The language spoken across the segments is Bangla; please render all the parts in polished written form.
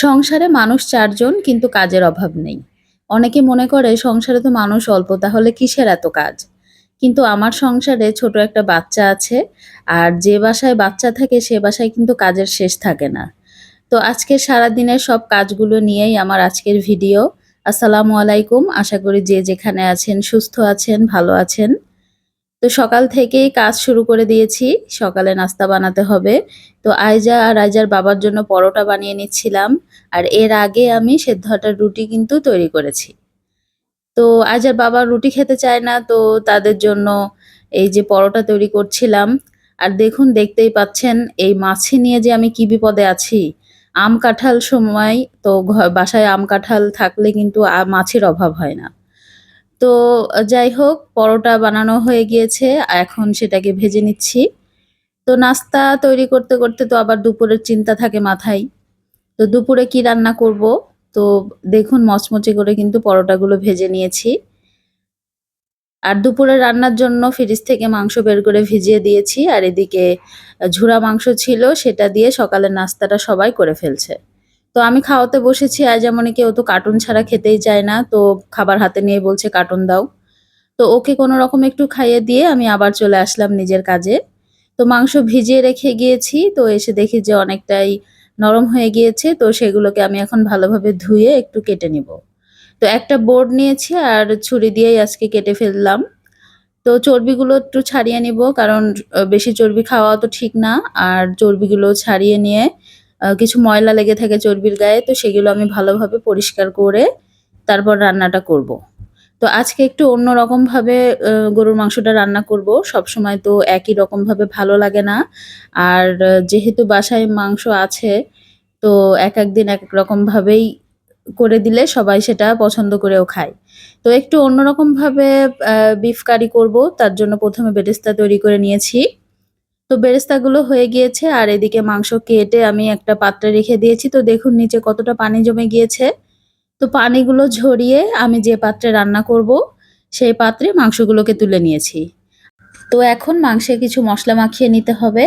সংসারে মানুষ ৪ জন কিন্তু কাজের অভাব নেই। অনেকে মনে করে সংসারে তো মানুষ অল্প তাহলে কিসের এত কাজ? কিন্তু আমার সংসারে ছোট একটা বাচ্চা আছে। আর যে বাসায় বাচ্চা থাকে সে বাসায় কিন্তু কাজের শেষ থাকে না। তো আজকে সারাদিনের সব কাজগুলো নিয়েই আমার আজকের ভিডিও। আসসালামু আলাইকুম। আশা করি যে যেখানে আছেন সুস্থ আছেন, ভালো আছেন। তো সকাল থেকেই কাজ শুরু করে দিয়েছি। সকালে নাস্তা বানাতে হবে। তো আইজা আর আইজার বাবার জন্য পরোটা বানিয়ে নিচ্ছিলাম। আর এর আগে আমি সেদ্ধ আটার রুটি কিন্তু তৈরি করেছি। তো আইজার বাবা রুটি খেতে চায় না, তো তাদের জন্য এই যে পরোটা তৈরি করছিলাম। আর দেখুন দেখতেই পাচ্ছেন এই মাছি নিয়ে যে আমি কি বিপদে আছি। আম কাঁঠাল সময় তো বাসায় আম কাঁঠাল থাকলে কিন্তু মাছির অভাব হয় না। তো যাই হোক পরোটা বানানো হয়ে গিয়েছে। এখন সেটাকে ভেজে নিচ্ছি। তো নাস্তা তৈরি করতে, করতে তো আবার দুপুরের চিন্তা থাকে মাথায়। তো দুপুরে কি রান্না করব? তো দেখুন মচমচে করে কিন্তু পরোটাগুলো ভেজে নিয়েছি। আর দুপুরে রান্নার জন্য ফ্রিজ থেকে মাংস বের করে ভিজিয়ে দিয়েছি। আর এদিকে ঝুরা মাংস ছিল সেটা দিয়ে সকালের নাস্তাটা সবাই করে ফেলছে। তো আমি খাওয়াতে বসেছি আইজামনিকে, ও তো কার্টুন ছাড়া খেতেই চায় না। তো খাবার হাতে নিয়ে বলছে, "কার্টুন দাও।" তো ওকে কোনরকম একটু খাইয়ে দিয়ে আমি আবার চলে আসলাম নিজের কাজে। তো মাংস ভিজিয়ে রেখে গিয়েছি। তো এসে দেখি যে অনেকটাই নরম হয়ে গিয়েছে। তো সেগুলোকে আমি এখন ভালোভাবে ধুয়ে একটু কেটে নিব। তো একটা বোর্ড নিয়েছি আর ছুরি দিয়েই আজকে কেটে ফেললাম। তো চর্বিগুলো একটু ছাড়িয়ে নিব, কারণ বেশি চর্বি খাওয়া তো ঠিক না। আর চর্বিগুলো ছাড়িয়ে নিয়ে কিছু ময়লা লেগে থাকে চর্বির গায়ে, তো সেগুলো আমি ভালোভাবে পরিষ্কার করে তারপর রান্নাটা করব। তো আজকে একটু অন্যরকমভাবে গরুর মাংসটা রান্না করব। সবসময় তো একই রকমভাবে ভালো লাগে না। আর যেহেতু বাসায় মাংস আছে, তো একেক দিন একেক রকমভাবেই করে দিলে সবাই সেটা পছন্দ করেও খায়। তো একটু অন্যরকমভাবে বিফ কারি করব। তার জন্য ১ম এ বেরেস্তা তৈরি করে নিয়েছি। তো বেরেস্তাগুলো হয়ে গিয়েছে আর এদিকে মাংস কেটে আমি একটা পাত্রে রেখে দিয়েছি। তো দেখুন নিচে কতটা পানি জমে গিয়েছে। তো পানিগুলো ঝরিয়ে আমি যে পাত্রে রান্না করব, সেই পাত্রে মাংসগুলোকে তুলে নিয়েছি। তো এখন মাংসে কিছু মসলা মাখিয়ে নিতে হবে।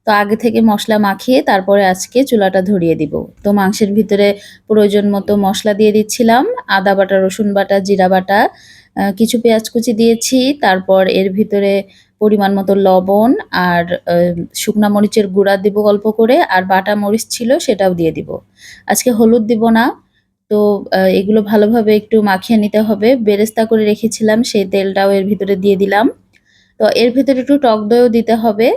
তো আগে থেকে মসলা মাখিয়ে তারপরে আজকে চুলাটা ধরিয়ে দিব। তো মাংসের ভিতরে প্রয়োজন মতো মসলা দিয়ে দিচ্ছিলাম। আদা বাটা, রসুন বাটা, জিরা বাটা, কিছু পেঁয়াজ কুচি দিয়েছি। তারপর এর ভিতরে পরিমাণ মতো লবণ আর শুকনা মরিচের গুঁড়া দিব অল্প করে, আর বাটা মরিচ ছিল সেটাও দিয়ে দিব। আজকে হলুদ দিব না। তো এগুলো ভালোভাবে একটু মাখিয়ে নিতে হবে। বেরেস্তা করে রেখেছিলাম সেই তেলটাও এর ভিতরে দিয়ে দিলাম। তো এর ভেতরে একটু টক দইও দিতে হবে।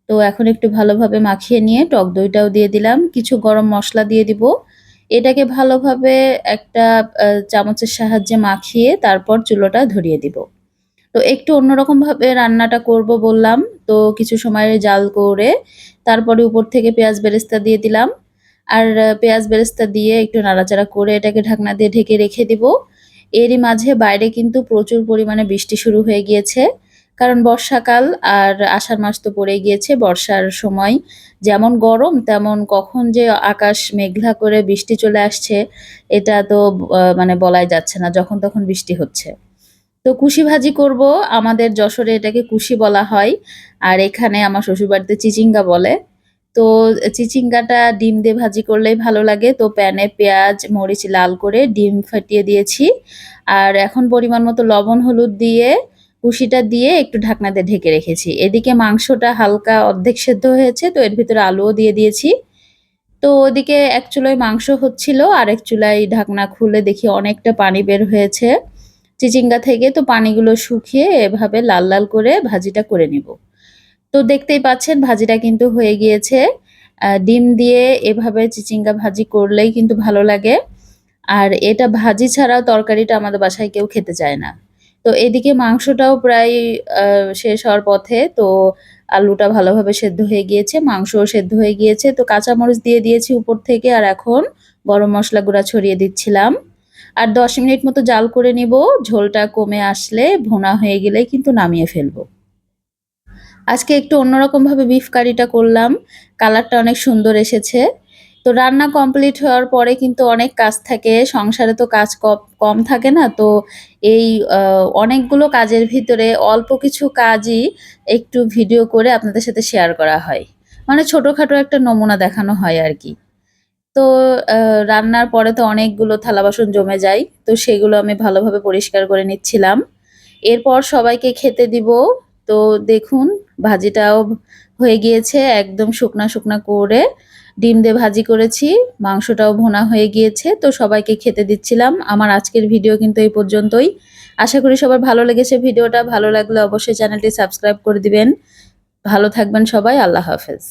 তো এখন একটু ভালোভাবে মাখিয়ে নিয়ে টক দইটাও দিয়ে দিলাম। কিছু গরম মসলা দিয়ে দিব। এটাকে ভালোভাবে একটা চামচের সাহায্যে মাখিয়ে তারপর চুলোটা ধরিয়ে দিব। তো একটু অন্যরকমভাবে রান্নাটা করব বললাম। তো কিছু সময় জাল করে তারপরে উপর থেকে পেঁয়াজ বেরেস্তা দিয়ে দিলাম। আর পেঁয়াজ বেরেস্তা দিয়ে একটু নাড়াচাড়া করে এটাকে ঢাকনা দিয়ে ঢেকে রেখে দিব। এরই মাঝে বাইরে কিন্তু প্রচুর পরিমাণে বৃষ্টি শুরু হয়ে গিয়েছে। কারণ বর্ষাকাল আর আষাঢ় মাস তো পড়েই গিয়েছে। বর্ষার সময় যেমন গরম তেমন কখন যে আকাশ মেঘলা করে বৃষ্টি চলে আসছে এটা তো মানে বলাই যাচ্ছে না। যখন তখন বৃষ্টি হচ্ছে। তো কুশি ভাজি করব। আমাদের যশোরে এটাকে কুশি বলা হয়। আর এখানে আমার শ্বশুরবাড়িতে চিচিঙ্গা বলে। তো চিচিঙ্গাটা ডিম দিয়ে ভাজি করলেই ভালো লাগে। তো প্যানে পেঁয়াজ, মরিচ লাল করে ডিম ফাটিয়ে দিয়েছি। আর এখন পরিমাণ মতো লবণ, হলুদ দিয়ে কুশিটা দিয়ে একটু ঢাকনা দিয়ে ঢেকে রেখেছি। এদিকে মাংসটা হালকা অর্ধেক সেদ্ধ হয়েছে, তো এর ভিতরে আলুও দিয়ে দিয়েছি। তো ওদিকে এক চুলায় মাংস হচ্ছিল, আরেক চুলায় ঢাকনা খুলে দেখি অনেকটা পানি বের হয়েছে চিচিঙ্গা থেকে। তো পানিগুলো শুকিয়ে এভাবে লাল, লাল করে ভাজিটা করে নিব। তো দেখতেই পাচ্ছেন ভাজিটা কিন্তু হয়ে গিয়েছে। ডিম দিয়ে এভাবে চিচিঙ্গা ভাজি করলেই কিন্তু ভালো লাগে। আর এটা ভাজি ছাড়া তরকারিটা আমাদের বাসায় কেউ খেতে চায় না। তো এদিকে মাংসটাও প্রায় আ শেষ হওয়ার পথে। তো আলুটা ভালোভাবে সেদ্ধ হয়ে গিয়েছে, মাংসও সেদ্ধ হয়ে গিয়েছে। তো কাঁচামরিচ দিয়ে দিয়েছি উপর থেকে। আর এখন গরম মসলা গুঁড়া ছড়িয়ে দিচ্ছিলাম। আর ১০ মিনিট মতো জাল করে নিব। ঝোলটা কমে আসলে ভুনা হয়ে গেলেই কিন্তু নামিয়ে ফেলব। আজকে একটু অন্যরকমভাবে বিফ কারিটা করলাম। কালারটা অনেক সুন্দর এসেছে। তো রান্না কমপ্লিট হওয়ার পরে কিন্তু অনেক কাজ থাকে। সংসারে তো কাজ কম থাকে না। তো এই আ অনেকগুলো কাজের ভিতরে অল্প কিছু কাজই একটু ভিডিও করে আপনাদের সাথে শেয়ার করা হয়। মানে ছোটখাটো একটা নমুনা দেখানো হয় আরকি। তো রান্নার পরে তো অনেকগুলো থালা-বাসন জমে যায়। তো সেগুলো আমি ভালোভাবে পরিষ্কার করে নিচ্ছিলাম। এরপর সবাইকে খেতে দিব। তো দেখুন ভাজিটাও হয়ে গিয়েছে একদম শুকনা, শুকনা করে ডিম দিয়ে ভাজি করেছি। মাংসটাও ভুনা হয়ে গিয়েছে। তো সবাইকে খেতে দিচ্ছিলাম। আমার আজকের ভিডিও কিন্তু এই পর্যন্তই। আশা করি সবার ভালো লেগেছে ভিডিওটা। ভালো লাগলে অবশ্যই চ্যানেলটি সাবস্ক্রাইব করে দিবেন। ভালো থাকবেন সবাই। আল্লাহ হাফেজ।